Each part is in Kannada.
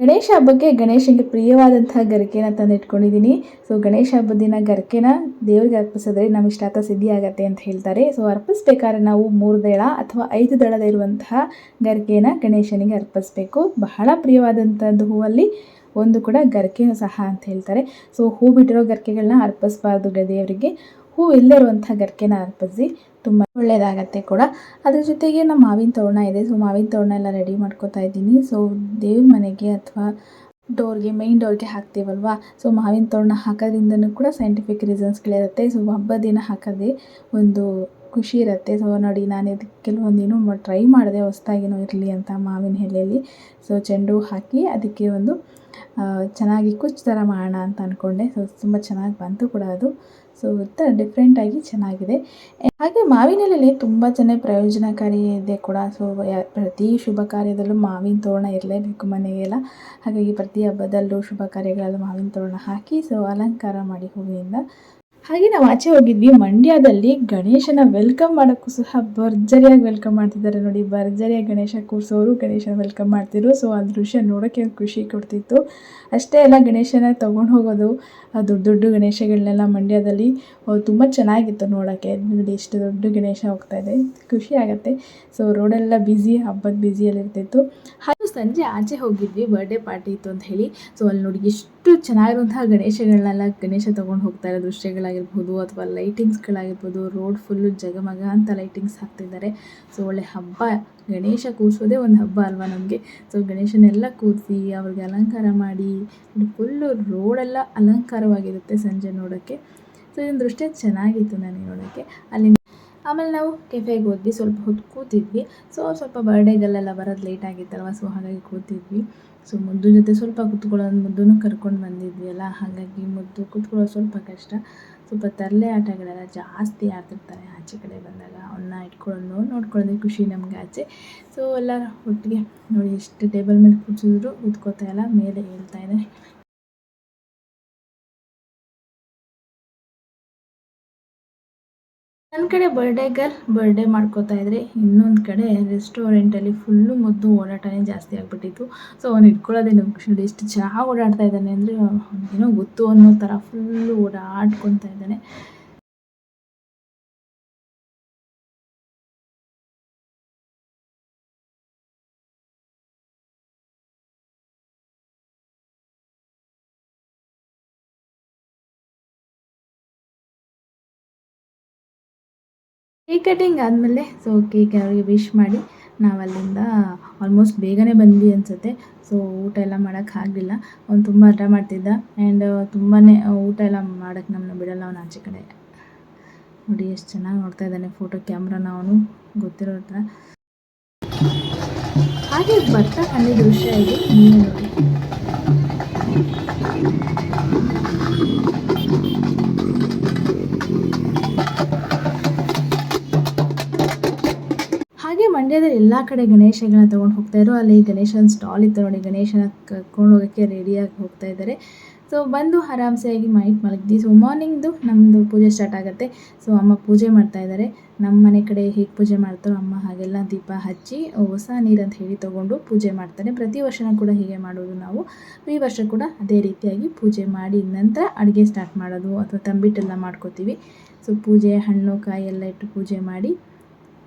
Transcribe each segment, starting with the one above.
ಗಣೇಶ ಹಬ್ಬಕ್ಕೆ ಗಣೇಶನಿಗೆ ಪ್ರಿಯವಾದಂತಹ ಗರಿಕೆನ ತಂದು ಇಟ್ಕೊಂಡಿದ್ದೀನಿ. ಸೊ ಗಣೇಶ ಹಬ್ಬದ ದಿನ ಗರಿಕೆನ ದೇವರಿಗೆ ಅರ್ಪಿಸಿದ್ರೆ ನಮ್ಮ ಇಷ್ಟಾರ್ಥ ಸಿದ್ಧಿ ಆಗತ್ತೆ ಅಂತ ಹೇಳ್ತಾರೆ. ಸೊ ಅರ್ಪಿಸ್ಬೇಕಾದ್ರೆ ನಾವು 3 ದಳ ಅಥವಾ 5 ದಳದ ಇರುವಂತಹ ಗರಿಕೆನ ಗಣೇಶನಿಗೆ ಅರ್ಪಿಸ್ಬೇಕು. ಬಹಳ ಪ್ರಿಯವಾದಂಥದ್ದು ಹೂವಲ್ಲಿ ಒಂದು ಕೂಡ ಗರಿಕೆನೂ ಸಹ ಅಂತ ಹೇಳ್ತಾರೆ. ಸೊ ಹೂ ಬಿಟ್ಟಿರೋ ಗರಿಕೆಗಳನ್ನ ಅರ್ಪಿಸಬಾರ್ದು ದೇವರಿಗೆ. ಹೂ ಇಲ್ಲದೇ ಇರುವಂಥ ಗರಿಕೆನ ಅರ್ಪಿಸಿ, ತುಂಬ ಒಳ್ಳೆಯದಾಗತ್ತೆ ಕೂಡ. ಅದ್ರ ಜೊತೆಗೆ ನಮ್ಮ ಮಾವಿನ ತೋರಣ ಇದೆ. ಸೊ ಮಾವಿನ ತೋರಣ ಎಲ್ಲ ರೆಡಿ ಮಾಡ್ಕೊತಾ ಇದ್ದೀನಿ. ಸೊ ದೇವ್ರ ಮನೆಗೆ ಅಥವಾ ಡೋರ್ಗೆ, ಮೇನ್ ಡೋರ್ಗೆ ಹಾಕ್ತೀವಲ್ವಾ. ಸೊ ಮಾವಿನ ತೋರಣ ಹಾಕೋದ್ರಿಂದನೂ ಕೂಡ ಸೈಂಟಿಫಿಕ್ ರೀಸನ್ಸ್ಗಳಿರುತ್ತೆ. ಸೊ ಹಬ್ಬದ ದಿನ ಹಾಕೋದೇ ಒಂದು ಖುಷಿ ಇರುತ್ತೆ. ಸೊ ನೋಡಿ, ನಾನು ಇದಕ್ಕೆ ಕೆಲವೊಂದೇನು ಟ್ರೈ ಮಾಡಿದೆ, ಹೊಸ್ದಾಗೇನೋ ಇರಲಿ ಅಂತ ಮಾವಿನ ಎಲೆಯಲ್ಲಿ. ಸೊ ಚೆಂಡು ಹಾಕಿ ಅದಕ್ಕೆ ಒಂದು ಚೆನ್ನಾಗಿ ಕುಚ್ಚು ಥರ ಮಾಡೋಣ ಅಂತ ಅಂದ್ಕೊಂಡೆ. ಸೊ ತುಂಬ ಚೆನ್ನಾಗಿ ಬಂತು ಕೂಡ ಅದು. ಸೊ ಡಿಫ್ರೆಂಟಾಗಿ ಚೆನ್ನಾಗಿದೆ. ಹಾಗೆ ಮಾವಿನ ಎಲೆಯಲ್ಲಿ ತುಂಬ ಪ್ರಯೋಜನಕಾರಿ ಇದೆ ಕೂಡ. ಸೊ ಪ್ರತಿ ಶುಭ ಕಾರ್ಯದಲ್ಲೂ ಮಾವಿನ ತೋರಣ ಇರಲೇಬೇಕು ಮನೆಗೆಲ್ಲ. ಹಾಗಾಗಿ ಪ್ರತಿ ಹಬ್ಬದಲ್ಲೂ ಶುಭ ಕಾರ್ಯಗಳಲ್ಲೂ ಮಾವಿನ ತೋರಣ ಹಾಕಿ ಸೊ ಅಲಂಕಾರ ಮಾಡಿ ಹೂವಿನಿಂದ. ಹಾಗೆ ನಾವು ಆಚೆ ಹೋಗಿದ್ವಿ. ಮಂಡ್ಯದಲ್ಲಿ ಗಣೇಶನ ವೆಲ್ಕಮ್ ಮಾಡೋಕ್ಕೂ ಸಹ ಭರ್ಜರಿಯಾಗಿ ವೆಲ್ಕಮ್ ಮಾಡ್ತಿದ್ದಾರೆ ನೋಡಿ. ಭರ್ಜರಿಯಾಗಿ ಗಣೇಶ ಕೂರಿಸೋರು, ಗಣೇಶನ ವೆಲ್ಕಮ್ ಮಾಡ್ತಿದ್ರು. ಸೊ ಆ ದೃಶ್ಯ ನೋಡೋಕ್ಕೆ ಖುಷಿ ಕೊಡ್ತಿತ್ತು. ಅಷ್ಟೇ ಅಲ್ಲ, ಗಣೇಶನ ತೊಗೊಂಡು ಹೋಗೋದು, ದೊಡ್ಡ ದೊಡ್ಡ ಗಣೇಶಗಳನ್ನೆಲ್ಲ ಮಂಡ್ಯದಲ್ಲಿ ತುಂಬ ಚೆನ್ನಾಗಿತ್ತು ನೋಡೋಕ್ಕೆ. ನೋಡಿ ಎಷ್ಟು ದೊಡ್ಡ ಗಣೇಶ ಹೋಗ್ತಾಯಿದೆ, ಖುಷಿ ಆಗುತ್ತೆ. ಸೊ ರೋಡೆಲ್ಲ ಬ್ಯುಸಿ, ಹಬ್ಬದ ಬ್ಯುಸಿಯಲ್ಲಿರ್ತಿತ್ತು. ಹಾಗೂ ಸಂಜೆ ಆಚೆ ಹೋಗಿದ್ವಿ, ಬರ್ಡೇ ಪಾರ್ಟಿ ಇತ್ತು ಅಂತ ಹೇಳಿ. ಸೊ ಅಲ್ಲಿ ನೋಡಿ ಎಷ್ಟು ಚೆನ್ನಾಗಿರುವಂತಹ ಗಣೇಶಗಳನ್ನೆಲ್ಲ ಗಣೇಶ ತೊಗೊಂಡು ಹೋಗ್ತಾ ಇರೋ ದೃಶ್ಯಗಳಾಗಿರ್ಬೋದು ಅಥವಾ ಲೈಟಿಂಗ್ಸ್ಗಳಾಗಿರ್ಬೋದು. ರೋಡ್ ಫುಲ್ಲು ಜಗಮಗ ಅಂತ ಲೈಟಿಂಗ್ಸ್ ಹಾಕ್ತಿದ್ದಾರೆ. ಸೊ ಒಳ್ಳೆ ಹಬ್ಬ. ಗಣೇಶ ಕೂರಿಸೋದೇ ಒಂದು ಹಬ್ಬ ಅಲ್ವಾ ನಮಗೆ. ಸೊ ಗಣೇಶನೆಲ್ಲ ಕೂರಿಸಿ ಅವ್ರಿಗೆ ಅಲಂಕಾರ ಮಾಡಿ ಫುಲ್ಲು ರೋಡೆಲ್ಲ ಅಲಂಕಾರವಾಗಿರುತ್ತೆ ಸಂಜೆ ನೋಡೋಕ್ಕೆ. ಸೊ ಇದೊಂದು ದೃಶ್ಯ ಚೆನ್ನಾಗಿತ್ತು ನನಗೆ ನೋಡೋಕ್ಕೆ. ಅಲ್ಲಿ ಆಮೇಲೆ ನಾವು ಕೆಫೆಗೆ ಹೋದ್ವಿ, ಸ್ವಲ್ಪ ಹೊತ್ತು ಕೂತಿದ್ವಿ. ಸೊ ಸ್ವಲ್ಪ ಬರ್ಡೇಗಲ್ಲೆಲ್ಲ ಬರೋದು ಲೇಟ್ ಆಗಿತ್ತಲ್ವ. ಸೊ ಹಾಗಾಗಿ ಕೂತಿದ್ವಿ. ಸೊ ಮುದ್ದು ಜೊತೆ ಸ್ವಲ್ಪ ಕುತ್ಕೊಳ್ಳೋದು, ಮುದ್ದೂ ಕರ್ಕೊಂಡು ಬಂದಿದ್ವಿ ಅಲ್ಲ, ಹಾಗಾಗಿ ಮುದ್ದು ಕೂತ್ಕೊಳ್ಳೋದು ಸ್ವಲ್ಪ ಕಷ್ಟ. ಸ್ವಲ್ಪ ತರಲೆ ಆಟಗಳೆಲ್ಲ ಜಾಸ್ತಿ ಆಡ್ತಿರ್ತಾರೆ ಆಚೆ ಕಡೆ ಬಂದಾಗ. ಅವನ್ನ ಇಟ್ಕೊಳ್ಳೋದು ನೋಡ್ಕೊಳ್ಳೋದೇ ಖುಷಿ ನಮಗೆ ಆಚೆ. ಸೊ ಎಲ್ಲರ ಒಟ್ಟಿಗೆ ನೋಡಿ ಎಷ್ಟು ಟೇಬಲ್ ಮೇಲೆ ಕೂರಿಸಿದ್ರು ಕೂತ್ಕೋತಾ ಇಲ್ಲ, ಮೇಲೆ ಹೇಳ್ತಾ ಇದೆ. ಒಂದು ಕಡೆ ಬರ್ಡೇ ಗರ್ಲ್ ಬರ್ಡೇ ಮಾಡ್ಕೋತಾ ಇದ್ರೆ, ಇನ್ನೊಂದು ಕಡೆ ರೆಸ್ಟೋರೆಂಟಲ್ಲಿ ಫುಲ್ಲು ಮುದ್ದು ಓಡಾಟನೇ ಜಾಸ್ತಿ ಆಗಿಬಿಟ್ಟಿತ್ತು. ಸೊ ಅವ್ನು ಇಟ್ಕೊಳ್ಳೋದೇ ನಮ್ಗೆ ಖುಷಿ. ನೋಡಿ ಎಷ್ಟು ಚೆನ್ನಾಗಿ ಓಡಾಡ್ತಾ ಇದ್ದಾನೆ ಅಂದರೆ, ಏನೋ ಗೊತ್ತು ಅನ್ನೋ ಥರ ಫುಲ್ಲು ಓಡಾಡ್ಕೊತಾ ಇದ್ದಾನೆ. ಕೇಕ್ ಕಟಿಂಗ್ ಆದಮೇಲೆ ಸೊ ಕೇಕ್ ಅವರಿಗೆ ವಿಶ್ ಮಾಡಿ ನಾವು ಅಲ್ಲಿಂದ ಆಲ್ಮೋಸ್ಟ್ ಬೇಗನೆ ಬಂದ್ವಿ ಅನಿಸುತ್ತೆ. ಸೊ ಊಟ ಎಲ್ಲ ಮಾಡೋಕ್ಕಾಗಲಿಲ್ಲ. ಅವ್ನು ತುಂಬ ಹಠ ಮಾಡ್ತಿದ್ದ. ಆ್ಯಂಡ್ ತುಂಬಾ ಊಟ ಎಲ್ಲ ಮಾಡೋಕ್ಕೆ ನಮ್ಮನ್ನ ಬಿಡೋಲ್ಲ ಅವನು ಆಚೆ ಕಡೆ. ನೋಡಿ ಎಷ್ಟು ಚೆನ್ನಾಗಿ ನೋಡ್ತಾ ಇದ್ದಾನೆ ಫೋಟೋ ಕ್ಯಾಮ್ರಾನ ಅವನು, ಗೊತ್ತಿರೋ ಹತ್ರ. ಹಾಗೆ ಬರ್ತಾ ಅಲ್ಲಿ ದೃಶ್ಯ ಇದೆ, ನೀವೇ ನೋಡಿ. ಹಾಗೆ ಮಂಡ್ಯದಲ್ಲಿ ಎಲ್ಲ ಕಡೆ ಗಣೇಶಗಳನ್ನ ತೊಗೊಂಡು ಹೋಗ್ತಾಯಿದ್ರು. ಅಲ್ಲಿ ಗಣೇಶನ ಸ್ಟಾಲ್ ಇತ್ತು ನೋಡಿ, ಗಣೇಶನ ಕರ್ಕೊಂಡು ಹೋಗೋಕ್ಕೆ ರೆಡಿಯಾಗಿ ಹೋಗ್ತಾ ಇದ್ದಾರೆ. ಸೊ ಬಂದು ಆರಾಮ್ಸೆಯಾಗಿ ಮಲಗಿದ್ವಿ. ಸೊ ಮಾರ್ನಿಂಗ್ದು ನಮ್ಮದು ಪೂಜೆ ಸ್ಟಾರ್ಟ್ ಆಗುತ್ತೆ. ಸೊ ಅಮ್ಮ ಪೂಜೆ ಮಾಡ್ತಾಯಿದ್ದಾರೆ. ನಮ್ಮ ಮನೆ ಕಡೆ ಹೇಗೆ ಪೂಜೆ ಮಾಡ್ತಾರೋ ಅಮ್ಮ ಹಾಗೆಲ್ಲ ದೀಪ ಹಚ್ಚಿ ಹೊಸ ನೀರು ಅಂತ ಹೇಳಿ ತೊಗೊಂಡು ಪೂಜೆ ಮಾಡ್ತಾರೆ. ಪ್ರತಿ ವರ್ಷವೂ ಕೂಡ ಹೀಗೆ ಮಾಡೋದು ನಾವು. ಈ ವರ್ಷ ಕೂಡ ಅದೇ ರೀತಿಯಾಗಿ ಪೂಜೆ ಮಾಡಿ ನಂತರ ಅಡುಗೆ ಸ್ಟಾರ್ಟ್ ಮಾಡೋದು ಅಥವಾ ತಂಬಿಟ್ಟೆಲ್ಲ ಮಾಡ್ಕೋತೀವಿ. ಸೊ ಪೂಜೆ, ಹಣ್ಣು ಕಾಯಿ ಎಲ್ಲ ಇಟ್ಟು ಪೂಜೆ ಮಾಡಿ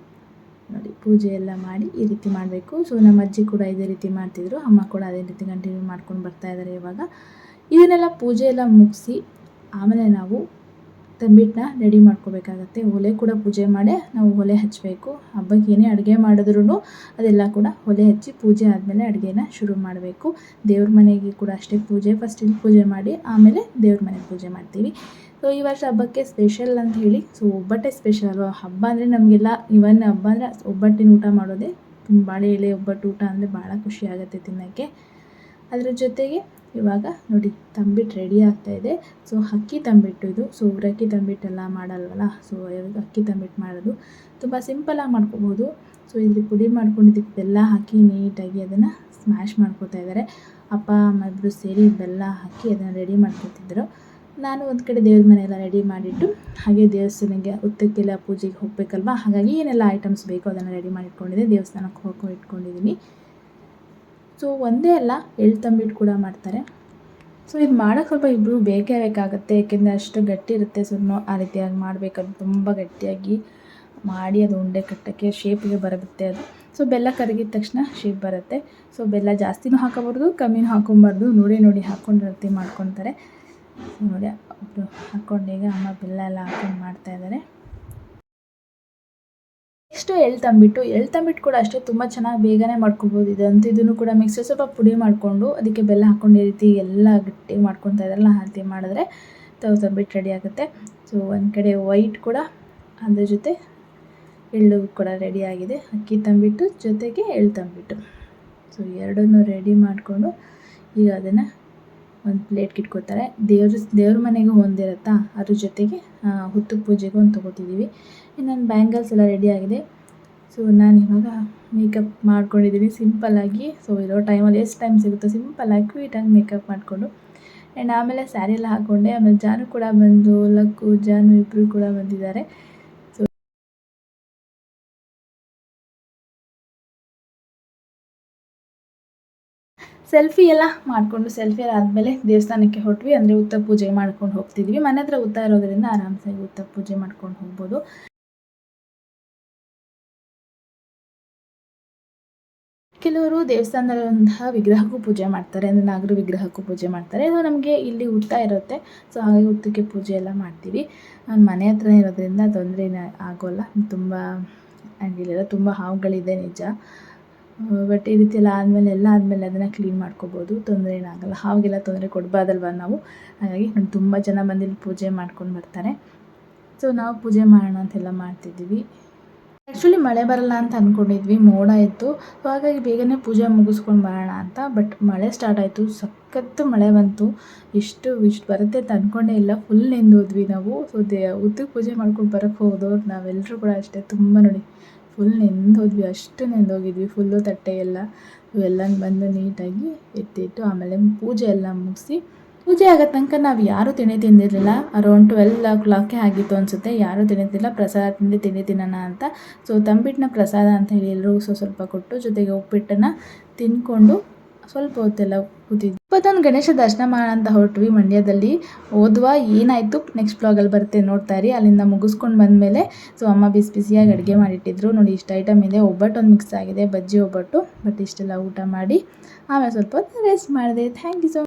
ನೋಡಿ, ಪೂಜೆ ಎಲ್ಲ ಮಾಡಿ ಈ ರೀತಿ ಮಾಡಬೇಕು. ಸೊ ನಮ್ಮ ಅಜ್ಜಿ ಕೂಡ ಇದೇ ರೀತಿ ಮಾಡ್ತಿದ್ರು, ಅಮ್ಮ ಕೂಡ ಅದೇ ರೀತಿ ಕಂಟಿನ್ಯೂ ಮಾಡ್ಕೊಂಡು ಬರ್ತಾಯಿದ್ದಾರೆ ಇವಾಗ. ಇದನ್ನೆಲ್ಲ ಪೂಜೆ ಎಲ್ಲ ಮುಗಿಸಿ ಆಮೇಲೆ ನಾವು ತಂಬಿಟ್ಟನ್ನ ರೆಡಿ ಮಾಡ್ಕೋಬೇಕಾಗತ್ತೆ. ಒಲೆ ಕೂಡ ಪೂಜೆ ಮಾಡಿ ನಾವು ಒಲೆ ಹಚ್ಚಬೇಕು. ಹಬ್ಬಕ್ಕೆ ಏನೇ ಅಡುಗೆ ಮಾಡಿದ್ರೂ ಅದೆಲ್ಲ ಕೂಡ ಒಲೆ ಹಚ್ಚಿ ಪೂಜೆ ಆದಮೇಲೆ ಅಡುಗೆನ ಶುರು ಮಾಡಬೇಕು. ದೇವ್ರ ಮನೆಗೆ ಕೂಡ ಅಷ್ಟೇ ಪೂಜೆ, ಫಸ್ಟ್ ಇಲ್ಲಿ ಪೂಜೆ ಮಾಡಿ ಆಮೇಲೆ ದೇವ್ರ ಮನೆಗೆ ಪೂಜೆ ಮಾಡ್ತೀವಿ. ಸೊ ಈ ವರ್ಷ ಹಬ್ಬಕ್ಕೆ ಸ್ಪೆಷಲ್ ಅಂತ ಹೇಳಿ ಸೊ ಒಬ್ಬಟ್ಟೇ ಸ್ಪೆಷಲ್ ಅಲ್ವಾ. ಹಬ್ಬ ಅಂದರೆ ನಮಗೆಲ್ಲ ಇವನ್ ಹಬ್ಬ ಅಂದರೆ ಒಬ್ಬಟ್ಟಿನ ಊಟ ಮಾಡೋದೇ, ಬಾಳೆ ಎಲೆ ಒಬ್ಬಟ್ಟು ಊಟ ಅಂದರೆ ಭಾಳ ಖುಷಿ ಆಗುತ್ತೆ ತಿನ್ನೋಕ್ಕೆ. ಅದರ ಜೊತೆಗೆ ಇವಾಗ ನೋಡಿ ತಂಬಿಟ್ಟು ರೆಡಿ ಆಗ್ತಾಯಿದೆ. ಸೊ ಅಕ್ಕಿ ತಂಬಿಟ್ಟು ಇದು. ಸೊ ಊರಕ್ಕಿ ತಂಬಿಟ್ಟೆಲ್ಲ ಮಾಡಲ್ವಲ್ಲ, ಸೊ ಅಕ್ಕಿ ತಂಬಿಟ್ಟು ಮಾಡೋದು ತುಂಬ ಸಿಂಪಲಾಗಿ ಮಾಡ್ಕೋಬೋದು. ಸೊ ಇಲ್ಲಿ ಪುಡಿ ಮಾಡ್ಕೊಂಡಿದ್ದಕ್ಕೆ ಬೆಲ್ಲ ಹಾಕಿ ನೀಟಾಗಿ ಅದನ್ನು ಸ್ಮ್ಯಾಶ್ ಮಾಡ್ಕೋತಾ ಇದ್ದಾರೆ. ಅಪ್ಪ ಅಮ್ಮ ಇಬ್ಬರು ಸೇರಿ ಬೆಲ್ಲ ಹಾಕಿ ಅದನ್ನು ರೆಡಿ ಮಾಡ್ಕೊತಿದ್ರು. ನಾನು ಒಂದು ಕಡೆ ದೇವ್ರ ಮನೆಯೆಲ್ಲ ರೆಡಿ ಮಾಡಿಟ್ಟು ಹಾಗೆ ದೇವಸ್ಥಾನಕ್ಕೆ ಉತ್ತಕ್ಕೆಲ್ಲ ಪೂಜೆಗೆ ಹೋಗಬೇಕಲ್ವ, ಹಾಗಾಗಿ ಏನೆಲ್ಲ ಐಟಮ್ಸ್ ಬೇಕೋ ಅದನ್ನು ರೆಡಿ ಮಾಡಿ ಇಟ್ಕೊಂಡಿದ್ದೆ. ದೇವಸ್ಥಾನಕ್ಕೆ ಹೋಗೋ ಇಟ್ಕೊಂಡಿದ್ದೀನಿ. ಸೊ ಒಂದೇ ಅಲ್ಲ, ಎಳ್ಳು ತಂಬಿಟ್ಟು ಕೂಡ ಮಾಡ್ತಾರೆ. ಸೊ ಇದು ಮಾಡೋಕ್ಕೆ ಸ್ವಲ್ಪ ಇಬ್ಬರು ಬೇಕೇ ಬೇಕಾಗುತ್ತೆ, ಏಕೆಂದರೆ ಅಷ್ಟು ಗಟ್ಟಿ ಇರುತ್ತೆ. ಸೊ ಆ ರೀತಿಯಾಗಿ ಮಾಡಬೇಕಂದ್ರೆ ತುಂಬ ಗಟ್ಟಿಯಾಗಿ ಮಾಡಿ ಅದು ಉಂಡೆ ಕಟ್ಟೋಕ್ಕೆ ಶೇಪಿಗೆ ಬರುತ್ತೆ ಅದು. ಸೊ ಬೆಲ್ಲ ಕರಗಿದ ತಕ್ಷಣ ಶೇಪ್ ಬರುತ್ತೆ. ಸೊ ಬೆಲ್ಲ ಜಾಸ್ತಿನೂ ಹಾಕೋಬಾರ್ದು, ಕಮ್ಮಿನೂ ಹಾಕೊಬಾರ್ದು, ನೋಡಿ ಹಾಕ್ಕೊಂಡು ರೊಟ್ಟಿ ಮಾಡ್ಕೊತಾರೆ. ನೋಡಿ ಒಬ್ಬರು ಹಾಕ್ಕೊಂಡು ಈಗ ಅಮ್ಮ ಬೆಲ್ಲ ಎಲ್ಲ ಹಾಕ್ಕೊಂಡು ಮಾಡ್ತಾಯಿದ್ದಾರೆ. ನೆಕ್ಸ್ಟು ಎಳ್ಳು ತಂಬಿಟ್ಟು ಕೂಡ ಅಷ್ಟೇ ತುಂಬ ಚೆನ್ನಾಗಿ ಬೇಗನೆ ಮಾಡ್ಕೊಬೋದು. ಇದಂತೂ ಇದನ್ನು ಕೂಡ ಮಿಕ್ಸಿ ಸ್ವಲ್ಪ ಪುಡಿ ಮಾಡಿಕೊಂಡು ಅದಕ್ಕೆ ಬೆಲ್ಲ ಹಾಕ್ಕೊಂಡು ಈ ರೀತಿ ಎಲ್ಲ ಗಟ್ಟಿ ಮಾಡ್ಕೊತಾ ಇದ್ದಾರಲ್ಲ ಆ ರೀತಿ ಮಾಡಿದ್ರೆ ತಂಬಿಟ್ಟು ರೆಡಿ ಆಗುತ್ತೆ. ಸೊ ಒಂದು ಕಡೆ ವೈಟ್ ಕೂಡ, ಅದ್ರ ಜೊತೆ ಎಳ್ಳು ಕೂಡ ರೆಡಿ ಆಗಿದೆ. ಅಕ್ಕಿ ತಂಬಿಟ್ಟು ಜೊತೆಗೆ ಎಳ್ಳು ತಂಬಿಟ್ಟು, ಸೊ ಎರಡನ್ನೂ ರೆಡಿ ಮಾಡಿಕೊಂಡು ಈಗ ಅದನ್ನು ಒಂದು ಪ್ಲೇಟ್ಗೆ ಇಟ್ಕೋತಾರೆ. ದೇವ್ರ ಮನೆಗೂ ಒಂದಿರುತ್ತಾ, ಅದ್ರ ಜೊತೆಗೆ ಹುತ್ತು ಪೂಜೆಗೂ ಒಂದು ತೊಗೋತಿದ್ದೀವಿ. ನನ್ನ ಬ್ಯಾಂಗಲ್ಸ್ ಎಲ್ಲ ರೆಡಿ ಆಗಿದೆ. ಸೊ ನಾನು ಇವಾಗ ಮೇಕಪ್ ಮಾಡ್ಕೊಂಡಿದ್ದೀನಿ ಸಿಂಪಲ್ಲಾಗಿ. ಸೊ ಇರೋ ಟೈಮಲ್ಲಿ ಎಷ್ಟು ಟೈಮ್ ಸಿಗುತ್ತೋ ಸಿಂಪಲ್ಲಾಗಿ ಕ್ವೀಟಾಗಿ ಮೇಕಪ್ ಮಾಡಿಕೊಂಡು ಆ್ಯಂಡ್ ಆಮೇಲೆ ಸ್ಯಾರಿ ಎಲ್ಲ ಹಾಕ್ಕೊಂಡೆ. ಆಮೇಲೆ ಜಾನು ಕೂಡ ಬಂದು, ಲಕ್ಕು ಜಾನು ಇಬ್ಬರು ಕೂಡ ಬಂದಿದ್ದಾರೆ. ಸೊ ಸೆಲ್ಫಿ ಎಲ್ಲ ಮಾಡಿಕೊಂಡು ಸೆಲ್ಫಿ ಎಲ್ಲ ಆದಮೇಲೆ ದೇವಸ್ಥಾನಕ್ಕೆ ಹೊರಟ್ವಿ. ಅಂದರೆ ಉತ್ತರ ಪೂಜೆ ಮಾಡ್ಕೊಂಡು ಹೋಗ್ತಿದ್ವಿ. ಮನೆ ಹತ್ರ ಉತ್ತರ ಇರೋದ್ರಿಂದ ಆರಾಮ್ಸಾಗಿ ಉತ್ತರ ಪೂಜೆ ಮಾಡ್ಕೊಂಡು ಹೋಗ್ಬೋದು. ಕೆಲವರು ದೇವಸ್ಥಾನದಲ್ಲಿರುವಂತಹ ವಿಗ್ರಹಕ್ಕೂ ಪೂಜೆ ಮಾಡ್ತಾರೆ, ಅಂದರೆ ನಾಗರ ವಿಗ್ರಹಕ್ಕೂ ಪೂಜೆ ಮಾಡ್ತಾರೆ. ಇದು ನಮಗೆ ಇಲ್ಲಿ ಹುತ್ತ ಇರುತ್ತೆ. ಸೊ ಹಾಗಾಗಿ ಹುತ್ತಕ್ಕೆ ಪೂಜೆ ಎಲ್ಲ ಮಾಡ್ತೀವಿ. ನಾನು ಮನೆ ಹತ್ರನೇ ಇರೋದ್ರಿಂದ ತೊಂದರೆ ಆಗೋಲ್ಲ. ತುಂಬ ಇಲ್ಲೆಲ್ಲ ತುಂಬ ಹಾವುಗಳಿದೆ ನಿಜ, ಬಟ್ ಈ ರೀತಿ ಎಲ್ಲ ಆದಮೇಲೆ ಅದನ್ನು ಕ್ಲೀನ್ ಮಾಡ್ಕೋಬೋದು, ತೊಂದರೆ ಏನಾಗಲ್ಲ. ಹಾವಿಗೆಲ್ಲ ತೊಂದರೆ ಕೊಡಬಾರ್ದಲ್ವ ನಾವು. ಹಾಗಾಗಿ ತುಂಬ ಜನ ಬಂದು ಇಲ್ಲಿ ಪೂಜೆ ಮಾಡ್ಕೊಂಡು ಬರ್ತಾರೆ. ಸೊ ನಾವು ಪೂಜೆ ಮಾಡೋಣ ಅಂತೆಲ್ಲ ಮಾಡ್ತಿದ್ದೀವಿ. ಆ್ಯಕ್ಚುಲಿ ಮಳೆ ಬರಲ್ಲ ಅಂತ ಅಂದ್ಕೊಂಡಿದ್ವಿ, ಮೋಡ ಇತ್ತು. ಸೊ ಹಾಗಾಗಿ ಬೇಗನೆ ಪೂಜೆ ಮುಗಿಸ್ಕೊಂಡು ಬರೋಣ ಅಂತ. ಬಟ್ ಮಳೆ ಸ್ಟಾರ್ಟ್ ಆಯಿತು, ಸಖತ್ತು ಮಳೆ ಬಂತು. ಇಷ್ಟು ಬರುತ್ತೆ ಅಂತ ಅಂದ್ಕೊಂಡೇ ಇಲ್ಲ. ಫುಲ್ ನೆಂದೋದ್ವಿ ನಾವು. ಸೊ ಉತ್ತಕ್ಕೆ ಪೂಜೆ ಮಾಡ್ಕೊಂಡು ಬರೋಕ್ಕೆ ಹೋದವ್ರು ನಾವೆಲ್ಲರೂ ಕೂಡ ಅಷ್ಟೇ, ತುಂಬ ನೋಡಿ ಫುಲ್ ನೆಂದೋದ್ವಿ, ಅಷ್ಟು ನೆಂದೋಗಿದ್ವಿ ಫುಲ್ಲು. ತಟ್ಟೆ ಎಲ್ಲ ಇವೆಲ್ಲನೂ ಬಂದು ನೀಟಾಗಿ ಎತ್ತಿಟ್ಟು ಆಮೇಲೆ ಪೂಜೆ ಎಲ್ಲ ಮುಗಿಸಿ, ಪೂಜೆ ಆಗೋ ತನಕ ನಾವು ಯಾರೂ ತಿಂದಿರಲಿಲ್ಲ. ಅರೌಂಡ್ 12 ಆಗಿತ್ತು ಅನಿಸುತ್ತೆ. ಯಾರೂ ತಿಂದಿದ್ದಿಲ್ಲ. ಪ್ರಸಾದ ತಿಂಡಿ ತಿನ್ನೋಣ ಅಂತ. ಸೊ ತಂಬಿಟ್ಟನ್ನ ಪ್ರಸಾದ ಅಂತ ಹೇಳಿ ಎಲ್ಲರೂ ಸ್ವಲ್ಪ ಕೊಟ್ಟು, ಜೊತೆಗೆ ಉಪ್ಪಿಟ್ಟನ್ನು ತಿಂದ್ಕೊಂಡು ಸ್ವಲ್ಪ ಹೊತ್ತೆಲ್ಲ ಕೂತಿದ್ವಿ. ಇವತ್ತೊಂದು ಗಣೇಶ ದರ್ಶನ ಮಾಡೋಣ ಅಂತ ಹೊರಟ್ವಿ ಮಂಡ್ಯದಲ್ಲಿ. ಹೋದ್ವಾ ಏನಾಯಿತು ನೆಕ್ಸ್ಟ್ ಬ್ಲಾಗಲ್ಲಿ ಬರುತ್ತೆ, ನೋಡ್ತಾ ಇರಿ. ಅಲ್ಲಿಂದ ಮುಗಿಸ್ಕೊಂಡು ಬಂದಮೇಲೆ ಸೊ ಅಮ್ಮ ಬಿಸಿಯಾಗಿ ಅಡುಗೆ ಮಾಡಿಟ್ಟಿದ್ರು. ನೋಡಿ ಇಷ್ಟು ಐಟಮ್ ಇದೆ. ಒಬ್ಬಟ್ಟು ಒಂದು ಮಿಕ್ಸ್ ಆಗಿದೆ, ಬಜ್ಜಿ ಒಬ್ಬಟ್ಟು. ಬಟ್ ಇಷ್ಟೆಲ್ಲ ಊಟ ಮಾಡಿ ಆಮೇಲೆ ಸ್ವಲ್ಪ ಹೊತ್ತು ರೆಸ್ಟ್ ಮಾಡಿದೆ. Thank you so